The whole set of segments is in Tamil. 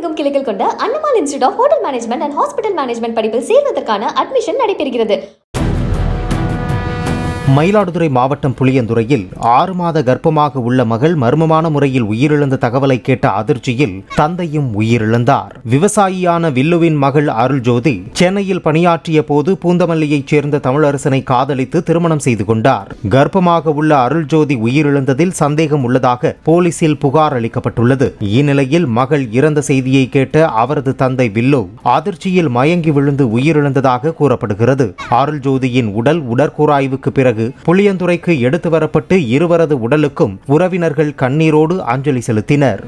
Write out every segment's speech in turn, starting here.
தமிழகமெங்கும் கிளைகள் கொண்ட Annamal institute of hotel management and hospital management படிப்பில் சேர்வதற்கான அட்மிஷன் நடைபெறுகிறது. மயிலாடுதுறை மாவட்டம் புளியந்துறையில் 6 மாத கர்ப்பமாக உள்ள மகள் மர்மமான முறையில் உயிரிழந்த தகவலை கேட்ட அதிர்ச்சியில் தந்தையும் உயிரிழந்தார். விவசாயியான வில்லுவின் மகள் அருள்ஜோதி சென்னையில் பணியாற்றிய போது பூந்தமல்லியைச் சேர்ந்த தமிழரசனை காதலித்து திருமணம் செய்து கொண்டார். கர்ப்பமாக உள்ள அருள்ஜோதி உயிரிழந்ததில் சந்தேகம் உள்ளதாக போலீசில் புகார் அளிக்கப்பட்டுள்ளது. இந்நிலையில் மகள் இறந்த செய்தியை கேட்ட அவரது தந்தை வில்லு அதிர்ச்சியில் மயங்கி விழுந்து உயிரிழந்ததாக கூறப்படுகிறது. அருள்ஜோதியின் உடல் உடற்கூராய்வுக்கு பிறகு புளியந்துறைக்கு எடுத்து வரப்பட்டு இருவரது உடலுக்கும் உறவினர்கள் கண்ணீரோடு அஞ்சலி செலுத்தினர்.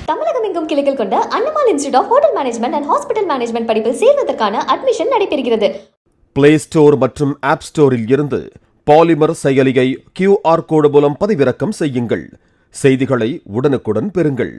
தமிழகமெங்கும் கிளைகள் கொண்ட Annamal institute of hotel management and hospital management படிப்பில் சேர்வதற்கான அட்மிஷன் நடைபெறுகிறது. பிளே ஸ்டோர் மற்றும் ஆப் ஸ்டோரில் இருந்து பாலிமர் செயலியை QR கோடு மூலம் பதிவிறக்கம் செய்யுங்கள். செய்திகளை உடனுக்குடன் பெறுங்கள்.